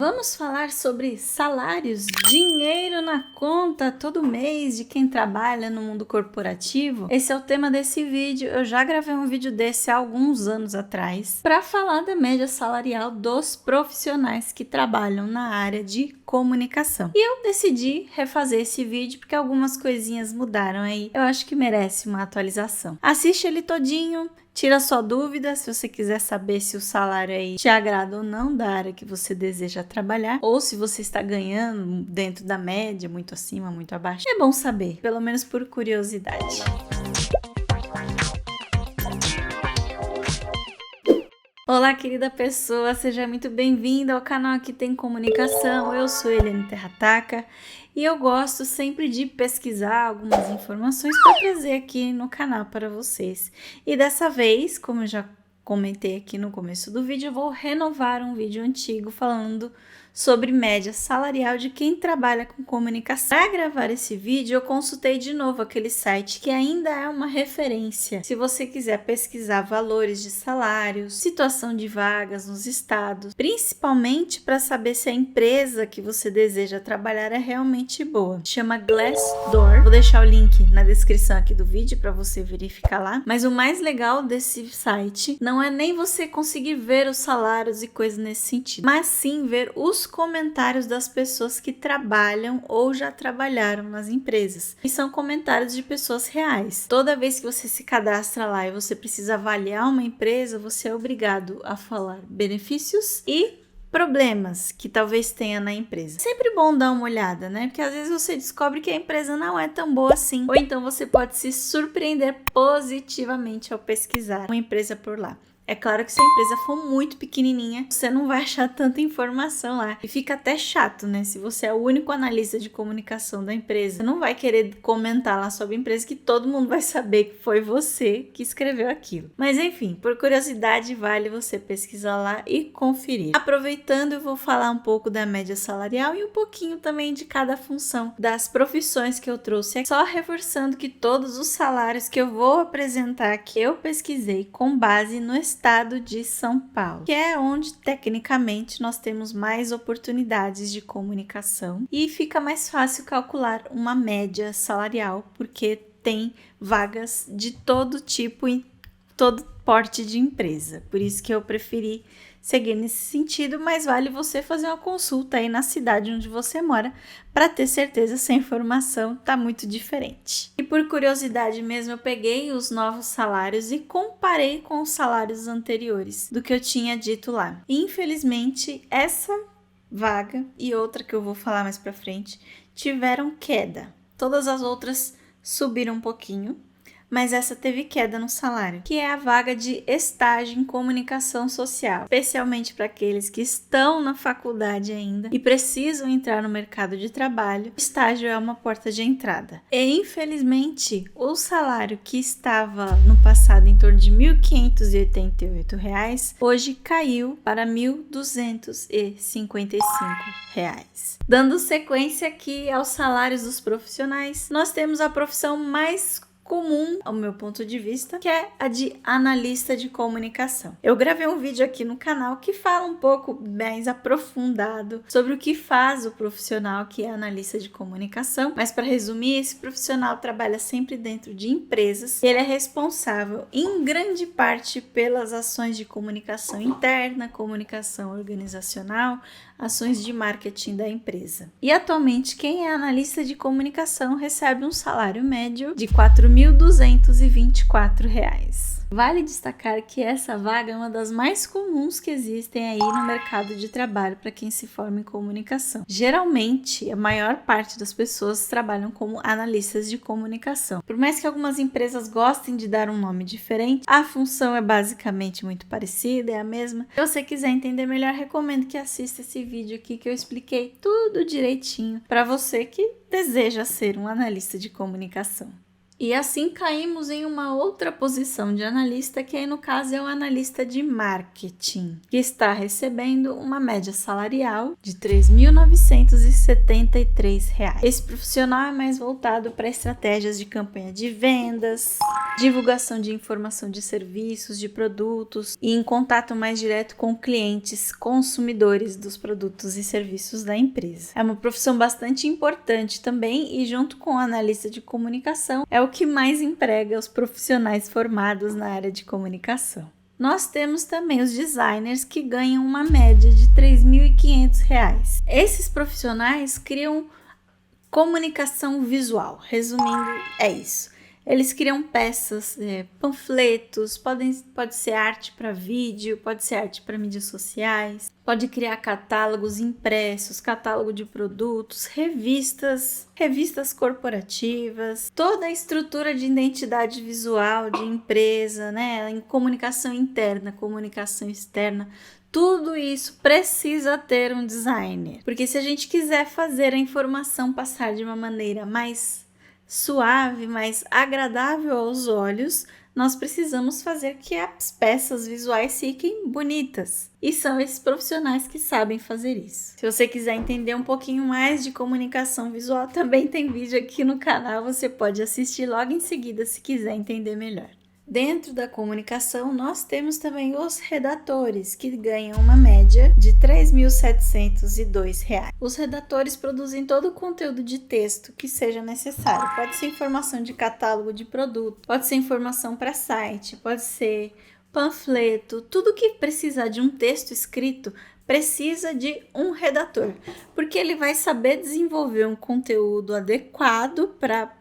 Vamos falar sobre salários, dinheiro na conta todo mês de quem trabalha no mundo corporativo? Esse é o tema desse vídeo. Eu já gravei um vídeo desse há alguns anos atrás para falar da média salarial dos profissionais que trabalham na área de comunicação. E eu decidi refazer esse vídeo porque algumas coisinhas mudaram aí. Eu acho que merece uma atualização. Assiste ele todinho. Tira sua dúvida se você quiser saber se o salário aí te agrada ou não da área que você deseja trabalhar, ou se você está ganhando dentro da média, muito acima, muito abaixo. É bom saber, pelo menos por curiosidade. Olá, querida pessoa, seja muito bem-vinda ao canal Aqui Tem Comunicação. Eu sou Eliane Terrataka e eu gosto sempre de pesquisar algumas informações para trazer aqui no canal para vocês. E dessa vez, como eu já comentei aqui no começo do vídeo, eu vou renovar um vídeo antigo falando sobre média salarial de quem trabalha com comunicação. Para gravar esse vídeo, eu consultei de novo aquele site que ainda é uma referência. Se você quiser pesquisar valores de salários, situação de vagas nos estados, principalmente para saber se a empresa que você deseja trabalhar é realmente boa. Chama Glassdoor. Vou deixar o link na descrição aqui do vídeo para você verificar lá. Mas o mais legal desse site não é nem você conseguir ver os salários e coisas nesse sentido, mas sim ver os comentários das pessoas que trabalham ou já trabalharam nas empresas. E são comentários de pessoas reais. Toda vez que você se cadastra lá e você precisa avaliar uma empresa, você é obrigado a falar benefícios e problemas que talvez tenha na empresa. Sempre bom dar uma olhada, né? Porque às vezes você descobre que a empresa não é tão boa assim. Ou então você pode se surpreender positivamente ao pesquisar uma empresa por lá. É claro que se a empresa for muito pequenininha, você não vai achar tanta informação lá. E fica até chato, né? Se você é o único analista de comunicação da empresa, você não vai querer comentar lá sobre a empresa que todo mundo vai saber que foi você que escreveu aquilo. Mas enfim, por curiosidade, vale você pesquisar lá e conferir. Aproveitando, eu vou falar um pouco da média salarial e um pouquinho também de cada função das profissões que eu trouxe aqui. Só reforçando que todos os salários que eu vou apresentar aqui, eu pesquisei com base no estado de São Paulo, que é onde tecnicamente nós temos mais oportunidades de comunicação e fica mais fácil calcular uma média salarial, porque tem vagas de todo tipo e todo porte de empresa. Por isso que eu preferi seguir nesse sentido, mas vale você fazer uma consulta aí na cidade onde você mora para ter certeza se a informação está muito diferente. E por curiosidade mesmo, eu peguei os novos salários e comparei com os salários anteriores do que eu tinha dito lá. E, infelizmente, essa vaga e outra que eu vou falar mais para frente tiveram queda. Todas as outras subiram um pouquinho, mas essa teve queda no salário, que é a vaga de estágio em comunicação social, especialmente para aqueles que estão na faculdade ainda e precisam entrar no mercado de trabalho. O estágio é uma porta de entrada. E infelizmente, o salário que estava no passado em torno de R$ 1.588, hoje caiu para R$ 1.255. Dando sequência aqui aos salários dos profissionais, nós temos a profissão mais comum, ao meu ponto de vista, que é a de analista de comunicação. Eu gravei um vídeo aqui no canal que fala um pouco mais aprofundado sobre o que faz o profissional que é analista de comunicação, mas para resumir, esse profissional trabalha sempre dentro de empresas e ele é responsável em grande parte pelas ações de comunicação interna, comunicação organizacional, ações de marketing da empresa. E atualmente, quem é analista de comunicação recebe um salário médio de R$ 4.224. Vale destacar que essa vaga é uma das mais comuns que existem aí no mercado de trabalho para quem se forma em comunicação. Geralmente, a maior parte das pessoas trabalham como analistas de comunicação. Por mais que algumas empresas gostem de dar um nome diferente, a função é basicamente muito parecida, é a mesma. Se você quiser entender melhor, recomendo que assista esse vídeo aqui que eu expliquei tudo direitinho para você que deseja ser um analista de comunicação. E assim caímos em uma outra posição de analista, que aí no caso é o analista de marketing, que está recebendo uma média salarial de R$ 3.973. Esse profissional é mais voltado para estratégias de campanha de vendas, divulgação de informação de serviços, de produtos e em contato mais direto com clientes, consumidores dos produtos e serviços da empresa. É uma profissão bastante importante também e junto com o analista de comunicação é o que mais emprega os profissionais formados na área de comunicação. Nós temos também os designers que ganham uma média de R$ 3.500. Esses profissionais criam comunicação visual. Resumindo, é isso. Eles criam peças, panfletos, pode ser arte para vídeo, pode ser arte para mídias sociais, pode criar catálogos impressos, catálogo de produtos, revistas corporativas, toda a estrutura de identidade visual de empresa, né? Em comunicação interna, comunicação externa. Tudo isso precisa ter um designer, porque se a gente quiser fazer a informação passar de uma maneira mais suave, mais agradável aos olhos, nós precisamos fazer que as peças visuais fiquem bonitas. E são esses profissionais que sabem fazer isso. Se você quiser entender um pouquinho mais de comunicação visual, também tem vídeo aqui no canal, você pode assistir logo em seguida se quiser entender melhor. Dentro da comunicação, nós temos também os redatores, que ganham uma média de R$ 3.702. Os redatores produzem todo o conteúdo de texto que seja necessário. Pode ser informação de catálogo de produto, pode ser informação para site, pode ser panfleto, tudo que precisar de um texto escrito precisa de um redator, porque ele vai saber desenvolver um conteúdo adequado para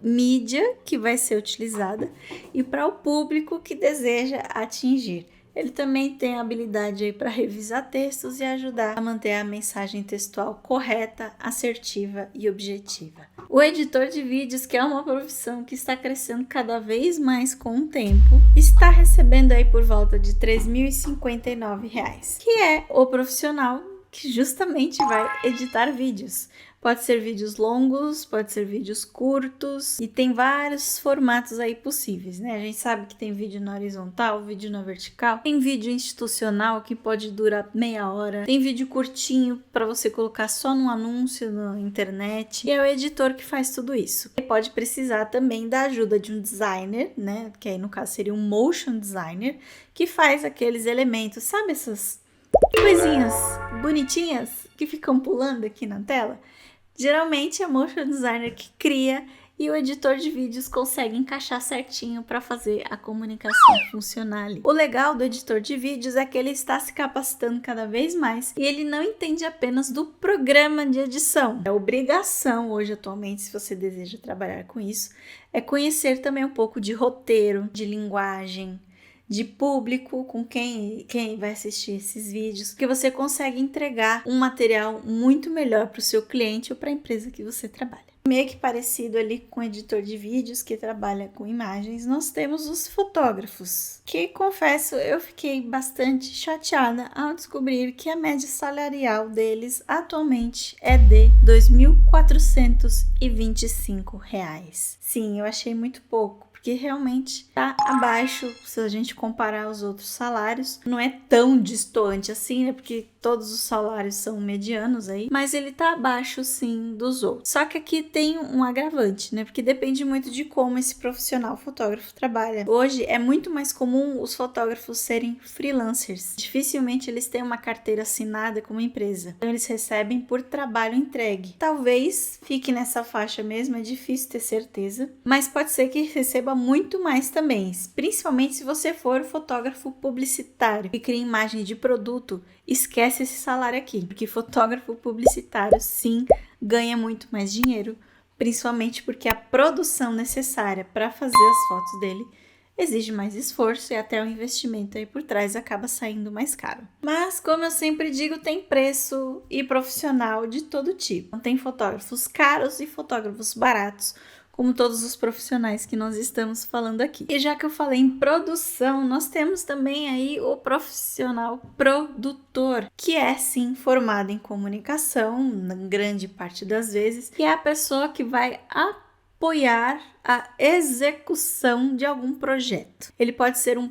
mídia que vai ser utilizada e para o público que deseja atingir. Ele também tem habilidade aí para revisar textos e ajudar a manter a mensagem textual correta, assertiva e objetiva. O editor de vídeos, que é uma profissão que está crescendo cada vez mais com o tempo, está recebendo aí por volta de R$ 3.059, que é o profissional que justamente vai editar vídeos. Pode ser vídeos longos, pode ser vídeos curtos e tem vários formatos aí possíveis, né? A gente sabe que tem vídeo na horizontal, vídeo na vertical, tem vídeo institucional que pode durar meia hora, tem vídeo curtinho para você colocar só num anúncio na internet e é o editor que faz tudo isso. Ele pode precisar também da ajuda de um designer, né? Que aí no caso seria um motion designer, que faz aqueles elementos, sabe essas coisinhas bonitinhas que ficam pulando aqui na tela? Geralmente é o motion designer que cria e o editor de vídeos consegue encaixar certinho para fazer a comunicação funcionar ali. O legal do editor de vídeos é que ele está se capacitando cada vez mais e ele não entende apenas do programa de edição. É obrigação hoje atualmente, se você deseja trabalhar com isso, é conhecer também um pouco de roteiro, de linguagem, de público, com quem vai assistir esses vídeos, que você consegue entregar um material muito melhor para o seu cliente ou para a empresa que você trabalha. Meio que parecido ali com o editor de vídeos que trabalha com imagens, nós temos os fotógrafos, que confesso, eu fiquei bastante chateada ao descobrir que a média salarial deles atualmente é de R$ 2.425. Sim, eu achei muito pouco, porque realmente está abaixo, se a gente comparar os outros salários. Não é tão distante assim, né? Porque todos os salários são medianos aí, mas ele está abaixo sim dos outros. Só que aqui tem um agravante, né? Porque depende muito de como esse profissional fotógrafo trabalha. Hoje é muito mais comum os fotógrafos serem freelancers. Dificilmente eles têm uma carteira assinada como empresa. Então eles recebem por trabalho entregue. Talvez fique nessa faixa mesmo, é difícil ter certeza, mas pode ser que receba muito mais também, principalmente se você for fotógrafo publicitário e cria imagem de produto. Esquece esse salário aqui, porque fotógrafo publicitário sim ganha muito mais dinheiro, principalmente porque a produção necessária para fazer as fotos dele exige mais esforço e até o investimento aí por trás acaba saindo mais caro. Mas, como eu sempre digo, tem preço e profissional de todo tipo. Tem fotógrafos caros e fotógrafos baratos, como todos os profissionais que nós estamos falando aqui. E já que eu falei em produção, nós temos também aí o profissional produtor, que é sim formado em comunicação, na grande parte das vezes, que é a pessoa que vai apoiar a execução de algum projeto. Ele pode ser um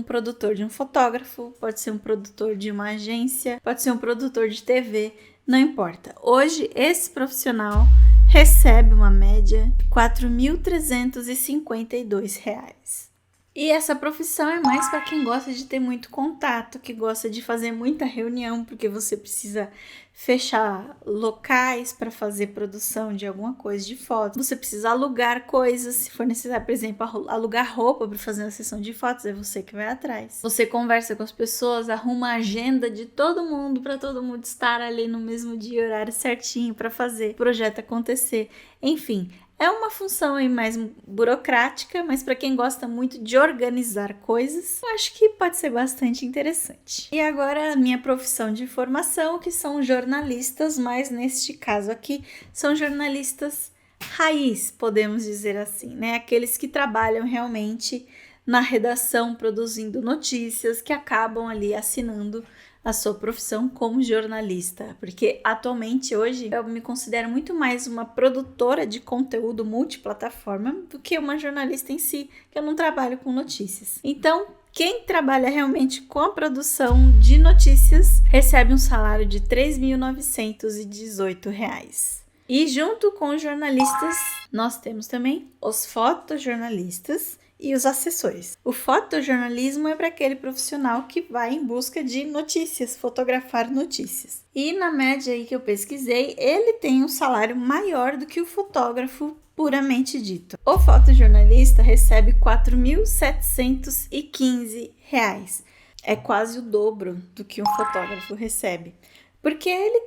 produtor de um fotógrafo, pode ser um produtor de uma agência, pode ser um produtor de TV, não importa. Hoje, esse profissional recebe uma média de R$ 4.352. E essa profissão é mais para quem gosta de ter muito contato, que gosta de fazer muita reunião, porque você precisa fechar locais para fazer produção de alguma coisa de foto. Você precisa alugar coisas, se for necessário, por exemplo, alugar roupa para fazer uma sessão de fotos, é você que vai atrás. Você conversa com as pessoas, arruma a agenda de todo mundo para todo mundo estar ali no mesmo dia, horário certinho para fazer o projeto acontecer. Enfim, é uma função aí mais burocrática, mas para quem gosta muito de organizar coisas, eu acho que pode ser bastante interessante. E agora a minha profissão de formação, que são jornalistas, mas neste caso aqui são jornalistas raiz, podemos dizer assim, né? Aqueles que trabalham realmente na redação, produzindo notícias, que acabam ali assinando a sua profissão como jornalista, porque atualmente hoje eu me considero muito mais uma produtora de conteúdo multiplataforma do que uma jornalista em si, que eu não trabalho com notícias. Então, quem trabalha realmente com a produção de notícias recebe um salário de R$ 3.918. E junto com os jornalistas, nós temos também os fotojornalistas e os assessores. O fotojornalismo é para aquele profissional que vai em busca de notícias, fotografar notícias. E na média aí que eu pesquisei, ele tem um salário maior do que o fotógrafo puramente dito. O fotojornalista recebe R$ 4.715. É quase o dobro do que um fotógrafo recebe. Porque ele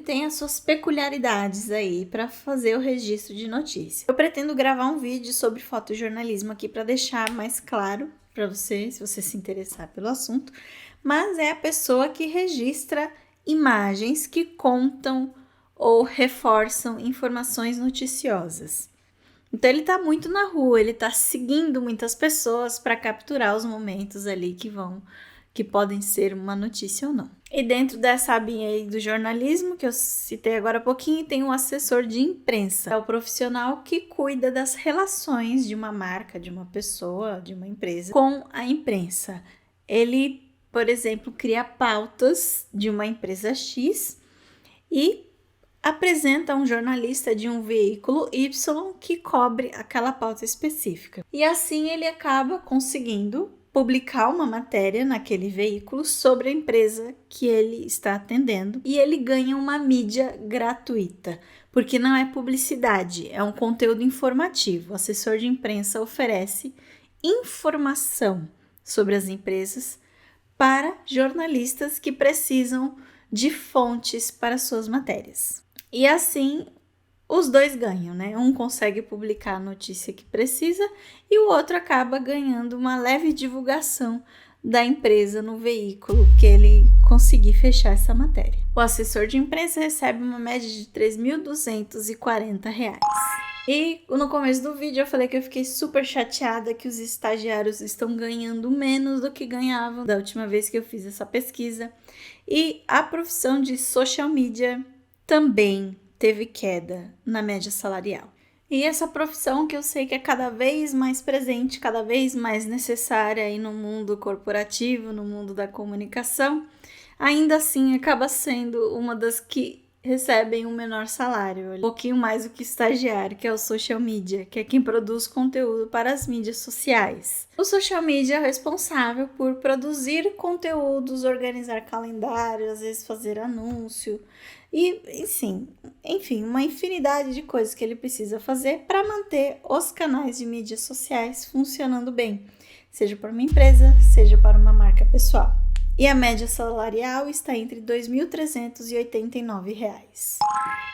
tem as suas peculiaridades aí para fazer o registro de notícia. Eu pretendo gravar um vídeo sobre fotojornalismo aqui para deixar mais claro para você, se você se interessar pelo assunto. Mas é a pessoa que registra imagens que contam ou reforçam informações noticiosas. Então ele está muito na rua, ele está seguindo muitas pessoas para capturar os momentos ali que podem ser uma notícia ou não. E dentro dessa abinha aí do jornalismo, que eu citei agora há pouquinho, tem um assessor de imprensa. É o profissional que cuida das relações de uma marca, de uma pessoa, de uma empresa com a imprensa. Ele, por exemplo, cria pautas de uma empresa X e apresenta um jornalista de um veículo Y que cobre aquela pauta específica. E assim ele acaba conseguindo publicar uma matéria naquele veículo sobre a empresa que ele está atendendo e ele ganha uma mídia gratuita, porque não é publicidade, é um conteúdo informativo. O assessor de imprensa oferece informação sobre as empresas para jornalistas que precisam de fontes para suas matérias. E assim os dois ganham, né? Um consegue publicar a notícia que precisa e o outro acaba ganhando uma leve divulgação da empresa no veículo que ele conseguir fechar essa matéria. O assessor de imprensa recebe uma média de R$ 3.240. E no começo do vídeo eu falei que eu fiquei super chateada que os estagiários estão ganhando menos do que ganhavam da última vez que eu fiz essa pesquisa. E a profissão de social media também teve queda na média salarial. E essa profissão que eu sei que é cada vez mais presente, cada vez mais necessária aí no mundo corporativo, no mundo da comunicação, ainda assim acaba sendo uma das que recebem um menor salário, um pouquinho mais do que estagiário, que é o social media, que é quem produz conteúdo para as mídias sociais. O social media é responsável por produzir conteúdos, organizar calendário, às vezes fazer anúncio e, enfim, uma infinidade de coisas que ele precisa fazer para manter os canais de mídias sociais funcionando bem, seja para uma empresa, seja para uma marca pessoal. E a média salarial está entre R$ 2.389.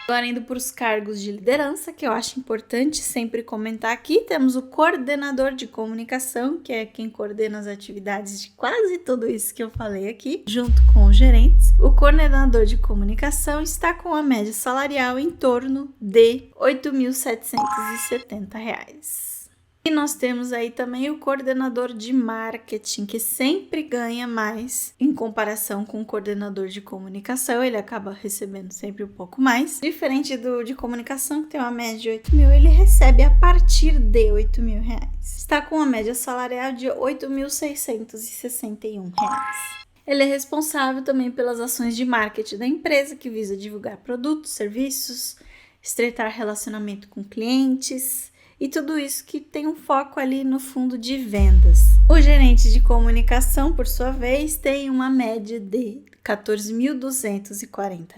Agora indo para os cargos de liderança, que eu acho importante sempre comentar aqui, temos o coordenador de comunicação, que é quem coordena as atividades de quase tudo isso que eu falei aqui, junto com os gerentes. O coordenador de comunicação está com a média salarial em torno de R$ 8.770. E nós temos aí também o coordenador de marketing, que sempre ganha mais em comparação com o coordenador de comunicação. Ele acaba recebendo sempre um pouco mais. Diferente do de comunicação, que tem uma média de 8 mil, ele recebe a partir de 8 mil reais. Está com uma média salarial de 8.661 reais. Ele é responsável também pelas ações de marketing da empresa, que visa divulgar produtos, serviços, estreitar relacionamento com clientes e tudo isso que tem um foco ali no fundo de vendas. O gerente de comunicação, por sua vez, tem uma média de R$ 14.240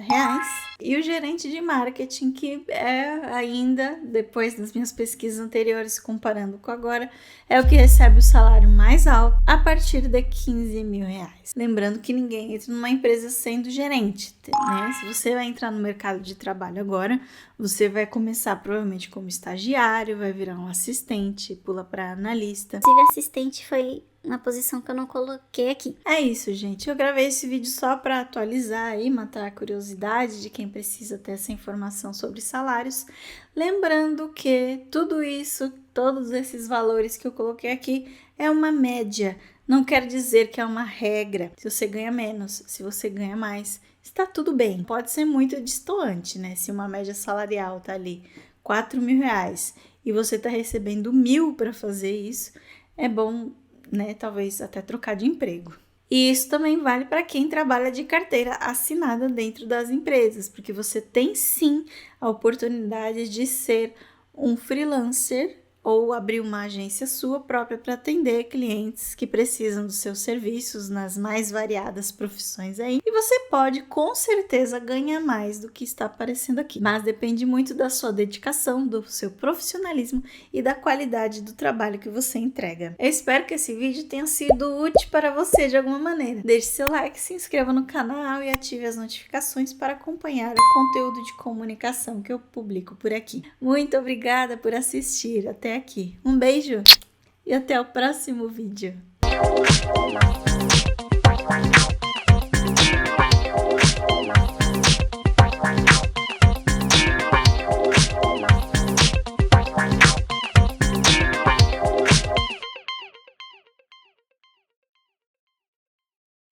e o gerente de marketing, que é ainda, depois das minhas pesquisas anteriores, comparando com agora, é o que recebe o salário mais alto a partir de R$ 15 mil. Lembrando que ninguém entra numa empresa sendo gerente, né? Se você vai entrar no mercado de trabalho agora, você vai começar provavelmente como estagiário, vai virar um assistente, pula para analista. Inclusive, assistente foi uma posição que eu não coloquei aqui. É isso, gente. Eu gravei esse vídeo só para atualizar e matar a curiosidade de quem precisa ter essa informação sobre salários. Lembrando que tudo isso, todos esses valores que eu coloquei aqui, é uma média. Não quer dizer que é uma regra. Se você ganha menos, se você ganha mais, está tudo bem. Pode ser muito distoante, né? Se uma média salarial tá ali R$ 4.000 e você está recebendo 1.000 para fazer isso, é bom, né, talvez até trocar de emprego. E isso também vale para quem trabalha de carteira assinada dentro das empresas, porque você tem sim a oportunidade de ser um freelancer ou abrir uma agência sua própria para atender clientes que precisam dos seus serviços nas mais variadas profissões aí. E você pode com certeza ganhar mais do que está aparecendo aqui, mas depende muito da sua dedicação, do seu profissionalismo e da qualidade do trabalho que você entrega. Eu espero que esse vídeo tenha sido útil para você de alguma maneira. Deixe seu like, se inscreva no canal e ative as notificações para acompanhar o conteúdo de comunicação que eu publico por aqui. Muito obrigada por assistir até aqui. Um beijo e até o próximo vídeo.